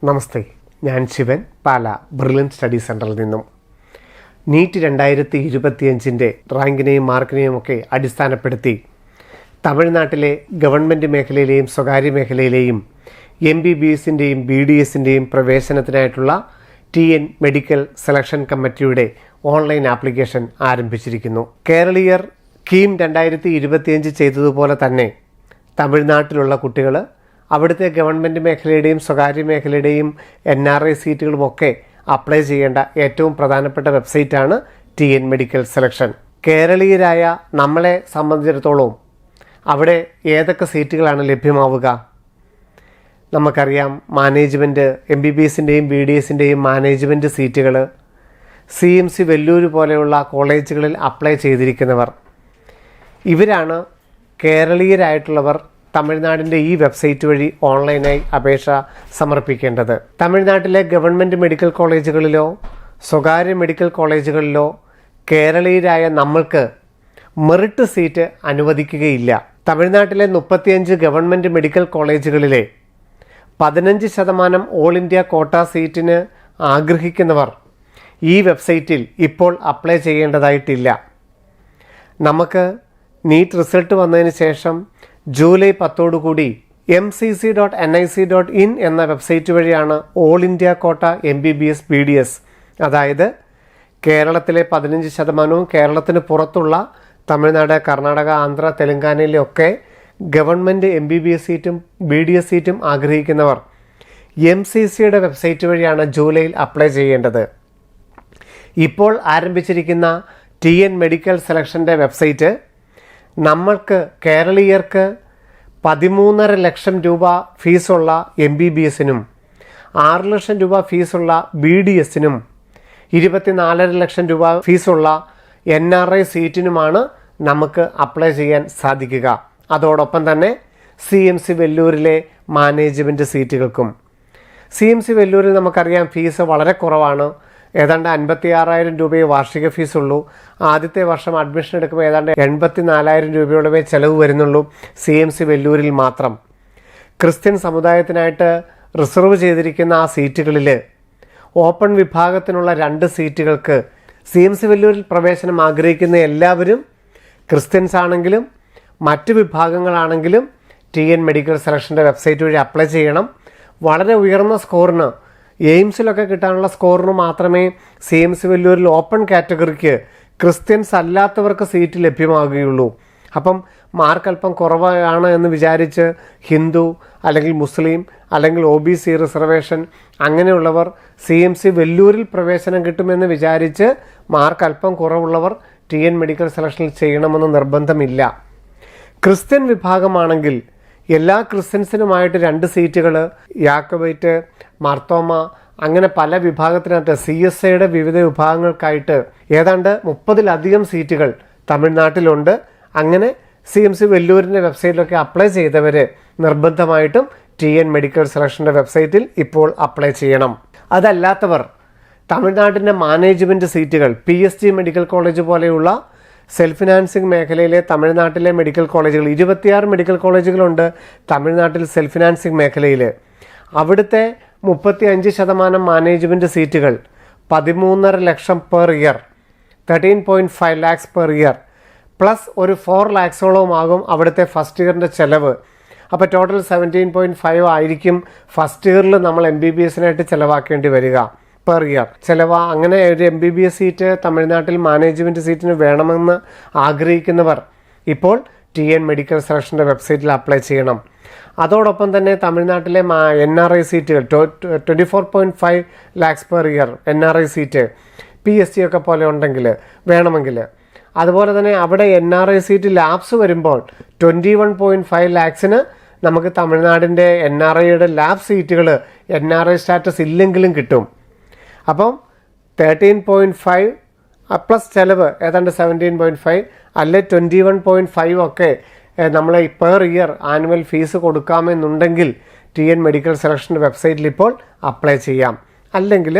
നമസ്തേ, ഞാൻ ശിവൻ, പാല brilliant study സെൻറ്ററിൽ നിന്നും. നീറ്റ് 2025 റാങ്കിനെയും മാർക്കിനെയും ഒക്കെ അടിസ്ഥാനപ്പെടുത്തി തമിഴ്നാട്ടിലെ ഗവൺമെൻറ് മേഖലയിലെയും സ്വകാര്യ മേഖലയിലെയും MBBSൻ്റെയും BDSൻ്റെയും പ്രവേശനത്തിനായിട്ടുള്ള TN മെഡിക്കൽ സെലക്ഷൻ കമ്മിറ്റിയുടെ ഓൺലൈൻ ആപ്ലിക്കേഷൻ ആരംഭിച്ചിരിക്കുന്നു. കേരളീയർ കീം 2025 ചെയ്തതുപോലെ തന്നെ തമിഴ്നാട്ടിലുള്ള കുട്ടികൾ അവിടുത്തെ ഗവൺമെൻറ് മേഖലയുടെയും സ്വകാര്യ മേഖലയുടെയും NRI സീറ്റുകളുമൊക്കെ അപ്ലൈ ചെയ്യേണ്ട ഏറ്റവും പ്രധാനപ്പെട്ട വെബ്സൈറ്റാണ് TN മെഡിക്കൽ സെലക്ഷൻ. കേരളീയരായ നമ്മളെ സംബന്ധിച്ചിടത്തോളം അവിടെ ഏതൊക്കെ സീറ്റുകളാണ് ലഭ്യമാവുക? നമുക്കറിയാം, മാനേജ്മെൻറ്റ് MBBSൻ്റെയും BDSൻ്റെയും മാനേജ്മെൻറ്റ് സീറ്റുകൾ CMC വെല്ലൂർ പോലെയുള്ള കോളേജുകളിൽ അപ്ലൈ ചെയ്തിരിക്കുന്നവർ, ഇവരാണ് കേരളീയരായിട്ടുള്ളവർ തമിഴ്നാടിൻ്റെ ഈ വെബ്സൈറ്റ് വഴി ഓൺലൈനായി അപേക്ഷ സമർപ്പിക്കേണ്ടത്. തമിഴ്നാട്ടിലെ ഗവൺമെൻറ് മെഡിക്കൽ കോളേജുകളിലോ സ്വകാര്യ മെഡിക്കൽ കോളേജുകളിലോ കേരളീയരായ നമ്മൾക്ക് മെറിറ്റ് സീറ്റ് അനുവദിക്കുകയില്ല. തമിഴ്നാട്ടിലെ 35 ഗവൺമെൻറ് മെഡിക്കൽ കോളേജുകളിലെ 15% ഓൾ ഇന്ത്യ കോട്ട സീറ്റിന് ആഗ്രഹിക്കുന്നവർ ഈ വെബ്സൈറ്റിൽ ഇപ്പോൾ അപ്ലൈ ചെയ്യേണ്ടതായിട്ടില്ല. നമുക്ക് നീറ്റ് റിസൾട്ട് വന്നതിന് ശേഷം ജൂലൈ 10 mcc.nic.in എന്ന വെബ്സൈറ്റ് വഴിയാണ് ഓൾ ഇന്ത്യ കോട്ട MBBS BDS, അതായത് കേരളത്തിലെ 15%, കേരളത്തിന് പുറത്തുള്ള തമിഴ്നാട്, കർണാടക, ആന്ധ്ര, തെലങ്കാനയിലൊക്കെ ഗവൺമെൻറ് MBBS സീറ്റും BDS സീറ്റും ആഗ്രഹിക്കുന്നവർ MCCയുടെ വെബ്സൈറ്റ് വഴിയാണ് ജൂലൈയിൽ അപ്ലൈ ചെയ്യേണ്ടത്. ഇപ്പോൾ ആരംഭിച്ചിരിക്കുന്ന TN മെഡിക്കൽ സെലക്ഷൻ്റെ വെബ്സൈറ്റ് നമ്മൾക്ക് കേരളീയർക്ക് 13.5 ലക്ഷം രൂപ ഫീസുള്ള MBBSനും 6 ലക്ഷം രൂപ ഫീസുള്ള BDSനും 24.5 ലക്ഷം രൂപ ഫീസുള്ള NRI സീറ്റിനുമാണ് നമുക്ക് അപ്ലൈ ചെയ്യാൻ സാധിക്കുക. അതോടൊപ്പം തന്നെ CMC വെല്ലൂരിലെ മാനേജ്മെൻറ്റ് സീറ്റുകൾക്കും. CMC വെല്ലൂരിൽ നമുക്കറിയാം ഫീസ് വളരെ കുറവാണ്. ഏതാണ്ട് 56,000 രൂപയെ വാർഷിക ഫീസുള്ളൂ. ആദ്യത്തെ വർഷം അഡ്മിഷൻ എടുക്കുമ്പോൾ ഏതാണ്ട് 84,000 രൂപയോളമേ ചിലവ് വരുന്നുള്ളൂ CMC വെല്ലൂരിൽ മാത്രം. ക്രിസ്ത്യൻ സമുദായത്തിനായിട്ട് റിസർവ് ചെയ്തിരിക്കുന്ന ആ സീറ്റുകളിൽ ഓപ്പൺ വിഭാഗത്തിനുള്ള 2 സീറ്റുകൾക്ക് CMC വെല്ലൂരിൽ പ്രവേശനം ആഗ്രഹിക്കുന്ന എല്ലാവരും ക്രിസ്ത്യൻസ് ആണെങ്കിലും മറ്റ് വിഭാഗങ്ങളാണെങ്കിലും TN മെഡിക്കൽ സെലക്ഷൻ്റെ വെബ്സൈറ്റ് വഴി അപ്ലൈ ചെയ്യണം. വളരെ ഉയർന്ന സ്കോറിന്, എയിംസിലൊക്കെ കിട്ടാനുള്ള സ്കോറിന് മാത്രമേ CMC വെല്ലൂരിൽ ഓപ്പൺ കാറ്റഗറിക്ക് ക്രിസ്ത്യൻസ് അല്ലാത്തവർക്ക് സീറ്റ് ലഭ്യമാകുകയുള്ളൂ. അപ്പം മാർക്ക് അല്പം കുറവാണ് എന്ന് വിചാരിച്ച് ഹിന്ദു അല്ലെങ്കിൽ മുസ്ലിം അല്ലെങ്കിൽ OBC റിസർവേഷൻ അങ്ങനെയുള്ളവർ CMC വെല്ലൂരിൽ പ്രവേശനം കിട്ടുമെന്ന് വിചാരിച്ച് മാർക്ക് അല്പം കുറവുള്ളവർ TN മെഡിക്കൽ സെലക്ഷനിൽ ചെയ്യണമെന്ന് നിർബന്ധമില്ല. ക്രിസ്ത്യൻ വിഭാഗമാണെങ്കിൽ എല്ലാ ക്രിസ്ത്യൻസിനുമായിട്ട് 2 സീറ്റുകൾ, യാക്കോബൈറ്റ്, മാർത്തോമ, അങ്ങനെ പല വിഭാഗത്തിനകത്ത് CSIയുടെ വിവിധ വിഭാഗങ്ങൾക്കായിട്ട് ഏതാണ്ട് 30-ലധികം സീറ്റുകൾ തമിഴ്നാട്ടിലുണ്ട്. അങ്ങനെ CMC വെല്ലൂരിൻ്റെ വെബ്സൈറ്റിലൊക്കെ അപ്ലൈ ചെയ്തവർ നിർബന്ധമായിട്ടും TN മെഡിക്കൽ സെലക്ഷൻ്റെ വെബ്സൈറ്റിൽ ഇപ്പോൾ അപ്ലൈ ചെയ്യണം. അതല്ലാത്തവർ തമിഴ്നാട്ടിൻ്റെ മാനേജ്മെൻറ്റ് സീറ്റുകൾ, PSG മെഡിക്കൽ കോളേജ് പോലെയുള്ള സെൽഫ് ഫിനാൻസിങ് മേഖലയിലെ തമിഴ്നാട്ടിലെ മെഡിക്കൽ കോളേജുകൾ, 26 മെഡിക്കൽ കോളേജുകളുണ്ട് തമിഴ്നാട്ടിൽ സെൽഫ് ഫിനാൻസിങ് മേഖലയിൽ. അവിടുത്തെ 35% മാനേജ്മെൻറ്റ് സീറ്റുകൾ 13.5 lakh per year, 13.5 lakhs per year, plus ഒരു 4 lakhsോളമാകും അവിടുത്തെ ഫസ്റ്റ് ഇയറിൻ്റെ ചിലവ്. അപ്പോൾ ടോട്ടൽ 17.5 ആയിരിക്കും ഫസ്റ്റ് ഇയറിൽ നമ്മൾ MBBSനായിട്ട് ചിലവാക്കേണ്ടി വരിക പെർ ഇയർ ചിലവ്. അങ്ങനെ ഒരു MBBS സീറ്റ് തമിഴ്നാട്ടിൽ മാനേജ്മെൻറ്റ് സീറ്റിന് വേണമെന്ന് ആഗ്രഹിക്കുന്നവർ ഇപ്പോൾ TN മെഡിക്കൽ സെലക്ഷൻ്റെ വെബ്സൈറ്റിൽ അപ്ലൈ ചെയ്യണം. അതോടൊപ്പം തന്നെ തമിഴ്നാട്ടിലെ NRI സീറ്റുകൾ 24.5 lakhs per year NRI seat PSG ഒക്കെ പോലെ ഉണ്ടെങ്കിൽ വേണമെങ്കിൽ, അതുപോലെ തന്നെ അവിടെ NRI സീറ്റ് ലാബ്സ് വരുമ്പോൾ 21.5 lakhsന് നമുക്ക് തമിഴ്നാടിൻ്റെ NRIയുടെ ലാബ് സീറ്റുകൾ NRI സ്റ്റാറ്റസ് ഇല്ലെങ്കിലും കിട്ടും. അപ്പം 13.5 പ്ലസ് ചിലവ് ഏതാണ്ട് 17.5 അല്ലെ 21.5 ഒക്കെ നമ്മൾ പെർ ഇയർ ആനുവൽ ഫീസ് കൊടുക്കാമെന്നുണ്ടെങ്കിൽ TN മെഡിക്കൽ സെലക്ഷൻ്റെ വെബ്സൈറ്റിൽ ഇപ്പോൾ അപ്ലൈ ചെയ്യാം. അല്ലെങ്കിൽ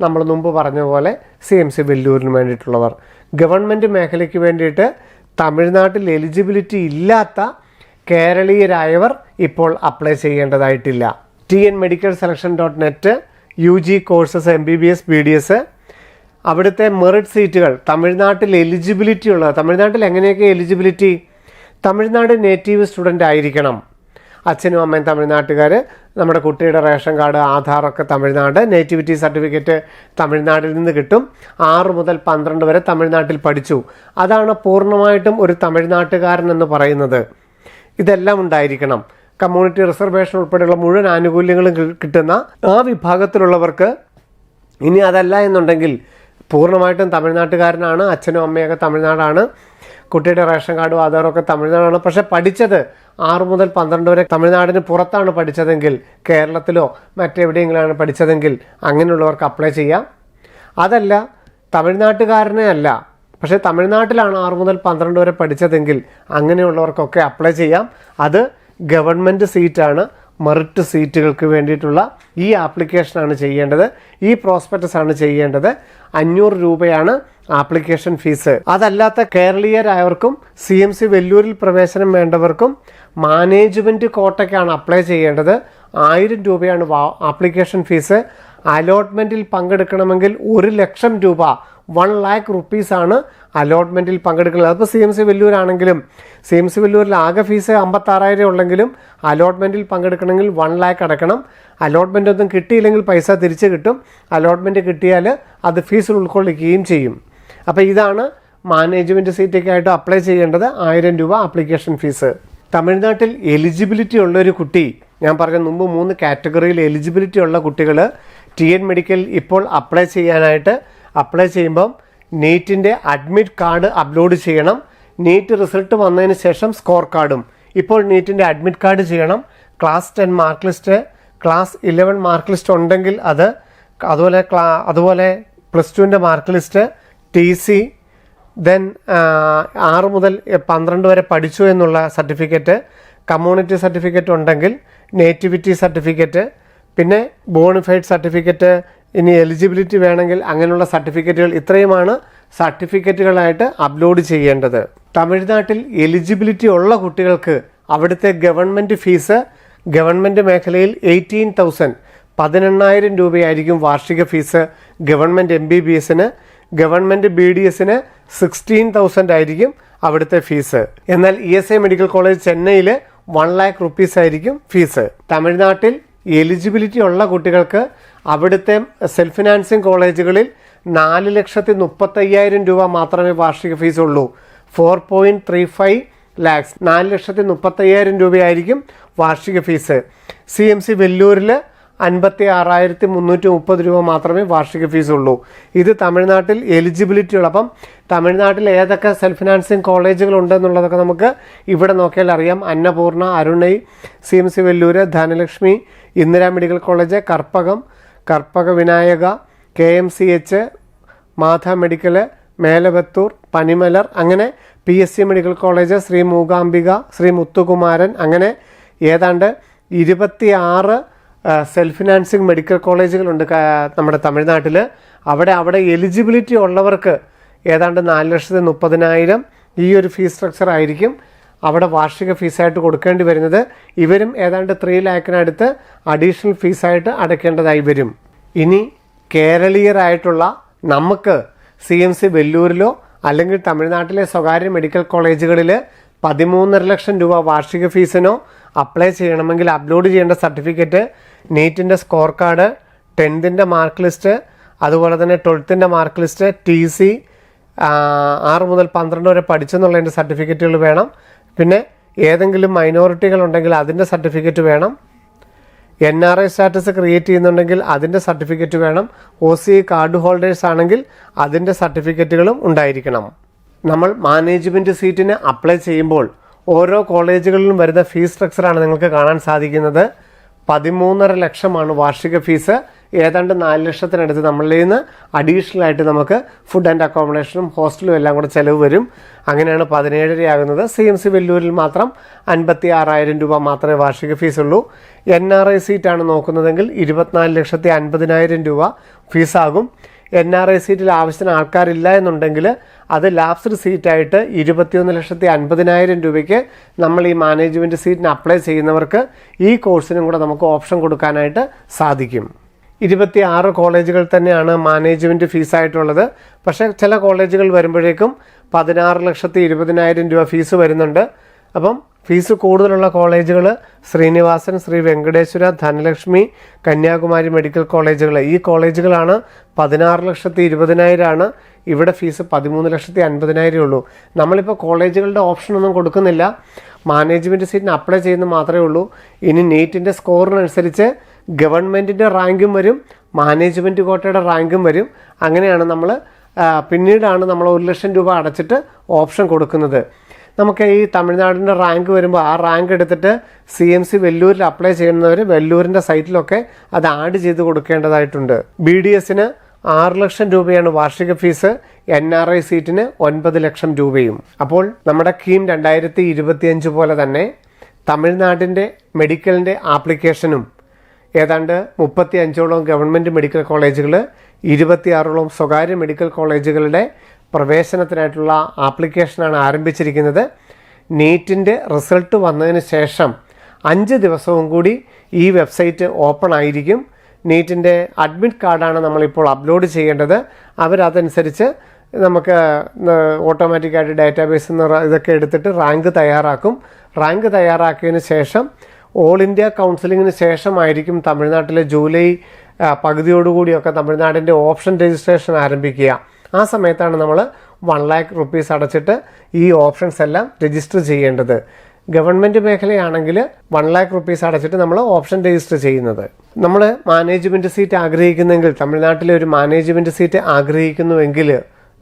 നമ്മൾ മുമ്പ് പറഞ്ഞ പോലെ CMC വെല്ലൂരിന് വേണ്ടിയിട്ടുള്ളവർ, ഗവൺമെൻറ് മേഖലയ്ക്ക് വേണ്ടിയിട്ട് തമിഴ്നാട്ടിൽ എലിജിബിലിറ്റി ഇല്ലാത്ത കേരളീയരായവർ ഇപ്പോൾ അപ്ലൈ ചെയ്യേണ്ടതായിട്ടില്ല. tnmedicalselection.net, UG courses MBBS BDS. അവിടുത്തെ മെറിറ്റ് സീറ്റുകൾ തമിഴ്നാട്ടിൽ എലിജിബിലിറ്റി ഉള്ളത്. തമിഴ്നാട്ടിൽ എങ്ങനെയൊക്കെ എലിജിബിലിറ്റി? തമിഴ്നാട് നേറ്റീവ് സ്റ്റുഡൻ്റ് ആയിരിക്കണം. അച്ഛനും അമ്മയും തമിഴ്നാട്ടുകാർ, നമ്മുടെ കുട്ടിയുടെ റേഷൻ കാർഡ്, ആധാറൊക്കെ തമിഴ്നാട്, നേറ്റിവിറ്റി സർട്ടിഫിക്കറ്റ് തമിഴ്നാട്ടിൽ നിന്ന് കിട്ടും. 6 മുതൽ 12 വരെ തമിഴ്നാട്ടിൽ പഠിച്ചു. അതാണ് പൂർണ്ണമായിട്ടും ഒരു തമിഴ്നാട്ടുകാരൻ എന്ന് പറയുന്നത്. ഇതെല്ലാം ഉണ്ടായിരിക്കണം. കമ്മ്യൂണിറ്റി റിസർവേഷൻ ഉൾപ്പെടെയുള്ള മുഴുവൻ ആനുകൂല്യങ്ങളും കിട്ടുന്ന ആ വിഭാഗത്തിലുള്ളവർക്ക്. ഇനി അതല്ല എന്നുണ്ടെങ്കിൽ പൂർണ്ണമായിട്ടും തമിഴ്നാട്ടുകാരനാണ്, അച്ഛനും അമ്മയൊക്കെ തമിഴ്നാടാണ്, കുട്ടിയുടെ റേഷൻ കാർഡും ആധാറൊക്കെ തമിഴ്നാടാണ്, പക്ഷെ പഠിച്ചത് 6 മുതൽ 12 വരെ തമിഴ്നാടിന് പുറത്താണ് പഠിച്ചതെങ്കിൽ, കേരളത്തിലോ മറ്റെവിടെയെങ്കിലാണ് പഠിച്ചതെങ്കിൽ അങ്ങനെയുള്ളവർക്ക് അപ്ലൈ ചെയ്യാം. അതല്ല, തമിഴ്നാട്ടുകാരനെ അല്ല, പക്ഷേ തമിഴ്നാട്ടിലാണ് 6 മുതൽ 12 വരെ പഠിച്ചതെങ്കിൽ അങ്ങനെയുള്ളവർക്കൊക്കെ അപ്ലൈ ചെയ്യാം. അത് ഗവൺമെൻറ് സീറ്റാണ്. മെറിറ്റ് സീറ്റുകൾക്ക് വേണ്ടിയിട്ടുള്ള ഈ ആപ്ലിക്കേഷനാണ് ചെയ്യേണ്ടത്. ഈ പ്രോസ്പെക്ടസ് ആണ് ചെയ്യേണ്ടത്. 500 രൂപയാണ് ആപ്ലിക്കേഷൻ ഫീസ്. അതല്ലാത്ത കേരളീയരായവർക്കും CMC വെല്ലൂരിൽ പ്രവേശനം വേണ്ടവർക്കും മാനേജ്മെൻറ്റ് കോട്ടയ്ക്കാണ് അപ്ലൈ ചെയ്യേണ്ടത്. 1000 രൂപയാണ് ആപ്ലിക്കേഷൻ ഫീസ്. അലോട്ട്മെൻറ്റിൽ പങ്കെടുക്കണമെങ്കിൽ 1 ലക്ഷം രൂപ, 1 lakh rupees അലോട്ട്മെൻറ്റിൽ പങ്കെടുക്കുന്നത്. അതിപ്പോൾ CMC വെല്ലൂരാണെങ്കിലും, CMC വെല്ലൂരിൽ ആകെ ഫീസ് 56,000 ഉള്ളെങ്കിലും അലോട്ട്മെൻറ്റിൽ പങ്കെടുക്കണമെങ്കിൽ 1 lakh അടക്കണം. അലോട്ട്മെൻ്റ് ഒന്നും കിട്ടിയില്ലെങ്കിൽ പൈസ തിരിച്ച് കിട്ടും. അലോട്ട്മെൻറ്റ് കിട്ടിയാൽ അത് ഫീസിൽ ഉൾക്കൊള്ളിക്കുകയും ചെയ്യും. അപ്പോൾ ഇതാണ് മാനേജ്മെൻറ്റ് സീറ്റൊക്കെയായിട്ട് അപ്ലൈ ചെയ്യേണ്ടത്. 1000 രൂപ ആപ്ലിക്കേഷൻ ഫീസ്. തമിഴ്നാട്ടിൽ എലിജിബിലിറ്റി ഉള്ളൊരു കുട്ടി, ഞാൻ പറഞ്ഞ മുമ്പ് 3 കാറ്റഗറിയിൽ എലിജിബിലിറ്റി ഉള്ള കുട്ടികൾ TN മെഡിക്കൽ ഇപ്പോൾ അപ്ലൈ ചെയ്യുമ്പം നീറ്റിൻ്റെ അഡ്മിറ്റ് കാർഡ് അപ്ലോഡ് ചെയ്യണം. നീറ്റ് റിസൾട്ട് വന്നതിന് ശേഷം സ്കോർ കാർഡും. ഇപ്പോൾ നീറ്റിൻ്റെ അഡ്മിറ്റ് കാർഡ് ചെയ്യണം. Class 10 mark list, class 11 mark list ഉണ്ടെങ്കിൽ അത്, അതുപോലെ +2ൻ്റെ മാർക്ക് ലിസ്റ്റ്, TC, ദെൻ 6 മുതൽ 12 വരെ പഠിച്ചു എന്നുള്ള സർട്ടിഫിക്കറ്റ്, കമ്മ്യൂണിറ്റി സർട്ടിഫിക്കറ്റ് ഉണ്ടെങ്കിൽ നേറ്റിവിറ്റി സർട്ടിഫിക്കറ്റ്, പിന്നെ ബോണിഫൈഡ് സർട്ടിഫിക്കറ്റ്, ഇനി എലിജിബിലിറ്റി വേണമെങ്കിൽ അങ്ങനെയുള്ള സർട്ടിഫിക്കറ്റുകൾ. ഇത്രയുമാണ് സർട്ടിഫിക്കറ്റുകളായിട്ട് അപ്ലോഡ് ചെയ്യേണ്ടത്. തമിഴ്നാട്ടിൽ എലിജിബിലിറ്റി ഉള്ള കുട്ടികൾക്ക് അവിടുത്തെ ഗവൺമെൻറ് ഫീസ്, ഗവൺമെൻറ് മേഖലയിൽ 18,000, 18,000 രൂപയായിരിക്കും വാർഷിക ഫീസ്. ഗവൺമെൻറ് MBBSന്, ഗവൺമെൻറ് BDSന് 16,000 ആയിരിക്കും അവിടുത്തെ ഫീസ്. എന്നാൽ ESI മെഡിക്കൽ കോളേജ് ചെന്നൈയിൽ 1 lakh rupees ആയിരിക്കും ഫീസ്. തമിഴ്നാട്ടിൽ എലിജിബിലിറ്റി ഉള്ള കുട്ടികൾക്ക് അവിടുത്തെ സെൽഫ് ഫിനാൻസിങ് കോളേജുകളിൽ 4,35,000 രൂപ മാത്രമേ വാർഷിക ഫീസ് ഉള്ളൂ. 4.35 lakhs, 4,35,000 രൂപയായിരിക്കും വാർഷിക ഫീസ്. CMC വെല്ലൂരിൽ 56,330 രൂപ മാത്രമേ വാർഷിക ഫീസ് ഉള്ളൂ. ഇത് തമിഴ്നാട്ടിൽ എലിജിബിലിറ്റി ഉള്ള. അപ്പം തമിഴ്നാട്ടിൽ ഏതൊക്കെ സെൽഫ് ഫിനാൻസിങ് കോളേജുകൾ ഉണ്ടെന്നുള്ളതൊക്കെ നമുക്ക് ഇവിടെ നോക്കിയാൽ അറിയാം. Annapoorna, Arunai, CMC Vellore, Dhanalakshmi, Indira medical college, Karpaga Vinayaga, KMCH, Madha medical, Melavathur, Panimalar, അങ്ങനെ PSC medical college, Sri Mookambika, Sri Muthukumaran, അങ്ങനെ ഏതാണ്ട് 26 സെൽഫ് ഫിനാൻസിങ് മെഡിക്കൽ കോളേജുകളുണ്ട് നമ്മുടെ തമിഴ്നാട്ടിൽ. അവിടെ എലിജിബിലിറ്റി ഉള്ളവർക്ക് ഏതാണ്ട് 4,30,000 ഈ ഒരു ഫീസ് സ്ട്രക്ചർ ആയിരിക്കും അവിടെ വാർഷിക ഫീസായിട്ട് കൊടുക്കേണ്ടി വരുന്നത്. ഇവരും ഏതാണ്ട് 3 lakhനടുത്ത് അഡീഷണൽ ഫീസായിട്ട് അടയ്ക്കേണ്ടതായി വരും. ഇനി കേരളീയരായിട്ടുള്ള നമുക്ക് CMC വെല്ലൂരിലോ അല്ലെങ്കിൽ തമിഴ്നാട്ടിലെ സ്വകാര്യ മെഡിക്കൽ കോളേജുകളിൽ 13.5 ലക്ഷം രൂപ വാർഷിക ഫീസിനോ അപ്ലൈ ചെയ്യണമെങ്കിൽ അപ്ലോഡ് ചെയ്യേണ്ട സർട്ടിഫിക്കറ്റ്, നീറ്റിൻ്റെ score card, 10th mark list, അതുപോലെ തന്നെ 12th മാർക്ക് ലിസ്റ്റ്, TC, 6 മുതൽ 12 വരെ പഠിച്ചെന്നുള്ളതിൻ്റെ സർട്ടിഫിക്കറ്റുകൾ വേണം. പിന്നെ ഏതെങ്കിലും മൈനോറിറ്റികൾ ഉണ്ടെങ്കിൽ അതിൻ്റെ സർട്ടിഫിക്കറ്റ് വേണം. NRI സ്റ്റാറ്റസ് ക്രിയേറ്റ് ചെയ്യുന്നുണ്ടെങ്കിൽ അതിൻ്റെ സർട്ടിഫിക്കറ്റ് വേണം. OC കാർഡ് ഹോൾഡേഴ്സ് ആണെങ്കിൽ അതിൻ്റെ സർട്ടിഫിക്കറ്റുകളും ഉണ്ടായിരിക്കണം. നമ്മൾ മാനേജ്മെൻറ്റ് സീറ്റിന് അപ്ലൈ ചെയ്യുമ്പോൾ ഓരോ കോളേജുകളിലും വരുന്ന ഫീസ് സ്ട്രക്ചറാണ് നിങ്ങൾക്ക് കാണാൻ സാധിക്കുന്നത്. 13.5 ലക്ഷമാണ് വാർഷിക ഫീസ്. ഏതാണ്ട് 4 ലക്ഷത്തിനടുത്ത് നമ്മളിൽ നിന്ന് അഡീഷണൽ ആയിട്ട് നമുക്ക് ഫുഡ് ആൻഡ് അക്കോമഡേഷനും ഹോസ്റ്റലും എല്ലാം കൂടെ ചിലവ് വരും. അങ്ങനെയാണ് 17.5 ആകുന്നത്. CMC വെല്ലൂരിൽ മാത്രം 56,000 രൂപ മാത്രമേ വാർഷിക ഫീസ് ഉള്ളൂ. NRI സീറ്റാണ് നോക്കുന്നതെങ്കിൽ 24,50,000 രൂപ ഫീസാകും. NRI സീറ്റിൽ ആവശ്യത്തിന് ആൾക്കാരില്ല എന്നുണ്ടെങ്കിൽ അത് ലാപ്സ്ഡ് സീറ്റായിട്ട് 21,50,000 രൂപയ്ക്ക് നമ്മൾ ഈ മാനേജ്മെൻറ്റ് സീറ്റിന് അപ്ലൈ ചെയ്യുന്നവർക്ക് ഈ കോഴ്സിനും കൂടെ നമുക്ക് ഓപ്ഷൻ കൊടുക്കാനായിട്ട് സാധിക്കും. 26 കോളേജുകൾ തന്നെയാണ് മാനേജ്മെൻറ്റ് ഫീസായിട്ടുള്ളത്. പക്ഷേ ചില കോളേജുകൾ വരുമ്പോഴേക്കും 16,20,000 രൂപ ഫീസ് വരുന്നുണ്ട്. അപ്പം ഫീസ് കൂടുതലുള്ള കോളേജുകൾ ശ്രീനിവാസൻ, ശ്രീ വെങ്കടേശ്വര, ധനലക്ഷ്മി, കന്യാകുമാരി മെഡിക്കൽ കോളേജുകൾ. ഈ കോളേജുകളാണ് 16,20,000 ആണ്. ഇവിടെ ഫീസ് 13,50,000 ഉള്ളൂ. നമ്മളിപ്പോൾ കോളേജുകളുടെ ഓപ്ഷനൊന്നും കൊടുക്കുന്നില്ല, മാനേജ്മെൻറ്റ് സീറ്റിന് അപ്ലൈ ചെയ്യുന്ന മാത്രമേ ഉള്ളൂ. ഇനി നീറ്റിൻ്റെ സ്കോറിനനുസരിച്ച് ഗവൺമെൻറ്റിൻ്റെ റാങ്കും വരും, മാനേജ്മെൻറ്റ് കോട്ടയുടെ റാങ്കും വരും. അങ്ങനെയാണ് പിന്നീടാണ് നമ്മൾ 1,00,000 രൂപ അടച്ചിട്ട് ഓപ്ഷൻ കൊടുക്കുന്നത്. നമുക്ക് ഈ തമിഴ്നാടിൻ്റെ റാങ്ക് വരുമ്പോൾ ആ റാങ്ക് എടുത്തിട്ട് CMC വെല്ലൂരിൽ അപ്ലൈ ചെയ്യുന്നവർ വെല്ലൂരിൻ്റെ സൈറ്റിലൊക്കെ അത് ആഡ് ചെയ്ത് കൊടുക്കേണ്ടതായിട്ടുണ്ട്. BDSന് 6,00,000 രൂപയാണ് വാർഷിക ഫീസ്, NRI സീറ്റിന് 9,00,000 രൂപയും. അപ്പോൾ നമ്മുടെ കീം 2025 പോലെ തന്നെ തമിഴ്നാടിൻ്റെ മെഡിക്കലിൻ്റെ ആപ്ലിക്കേഷനും ഏതാണ്ട് 35ഓളം ഗവൺമെൻറ് മെഡിക്കൽ കോളേജുകൾ, 26ഓളം സ്വകാര്യ മെഡിക്കൽ കോളേജുകളുടെ പ്രവേശനത്തിനായിട്ടുള്ള ആപ്ലിക്കേഷനാണ് ആരംഭിച്ചിരിക്കുന്നത്. നീറ്റിൻ്റെ റിസൾട്ട് വന്നതിന് ശേഷം 5 ദിവസവും കൂടി ഈ വെബ്സൈറ്റ് ഓപ്പൺ ആയിരിക്കും. നീറ്റിൻ്റെ അഡ്മിറ്റ് കാർഡാണ് നമ്മളിപ്പോൾ അപ്ലോഡ് ചെയ്യേണ്ടത്. അവരതനുസരിച്ച് നമുക്ക് ഓട്ടോമാറ്റിക്കായിട്ട് ഡാറ്റാബേസിൽ നിന്ന് ഇതൊക്കെ എടുത്തിട്ട് റാങ്ക് തയ്യാറാക്കും. റാങ്ക് തയ്യാറാക്കിയതിന് ശേഷം ഓൾ ഇന്ത്യ കൗൺസിലിങ്ങിന് ശേഷമായിരിക്കും തമിഴ്നാട്ടിലെ ജൂലൈ പകുതിയോടുകൂടിയൊക്കെ തമിഴ്നാടിൻ്റെ ഓപ്ഷൻ രജിസ്ട്രേഷൻ ആരംഭിക്കുക. ആ സമയത്താണ് നമ്മൾ 1,00,000 റുപ്പീസ് അടച്ചിട്ട് ഈ ഓപ്ഷൻസ് എല്ലാം രജിസ്റ്റർ ചെയ്യേണ്ടത്. ഗവൺമെൻറ് മേഖലയാണെങ്കിൽ 1,00,000 റുപ്പീസ് അടച്ചിട്ട് നമ്മൾ ഓപ്ഷൻ രജിസ്റ്റർ ചെയ്യുന്നത്. നമ്മൾ മാനേജ്മെൻറ്റ് സീറ്റ് ആഗ്രഹിക്കുന്നെങ്കിൽ, തമിഴ്നാട്ടിലെ ഒരു മാനേജ്മെൻറ്റ് സീറ്റ് ആഗ്രഹിക്കുന്നുവെങ്കിൽ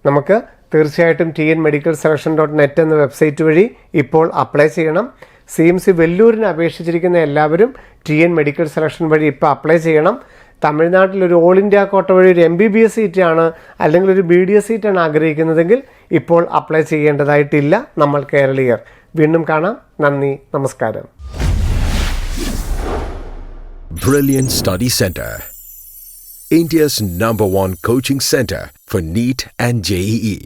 നമുക്ക് തീർച്ചയായിട്ടും tnmedicalselection.net എന്ന വെബ്സൈറ്റ് വഴി ഇപ്പോൾ അപ്ലൈ ചെയ്യണം. CMC വെല്ലൂരിന് അപേക്ഷിച്ചിരിക്കുന്ന എല്ലാവരും TN മെഡിക്കൽ സെലക്ഷൻ വഴി ഇപ്പോൾ അപ്ലൈ ചെയ്യണം. തമിഴ്നാട്ടിലൊരു ഓൾ ഇന്ത്യ കോട്ട വഴി ഒരു MBBS സീറ്റാണ് അല്ലെങ്കിൽ ഒരു BDS സീറ്റാണ് ആഗ്രഹിക്കുന്നതെങ്കിൽ ഇപ്പോൾ അപ്ലൈ ചെയ്യേണ്ടതായിട്ടില്ല നമ്മൾ കേരളീയർ. വീണ്ടും കാണാം. നന്ദി, നമസ്കാരം. Brilliant Study Center, India's #1 coaching center for NEET and JEE.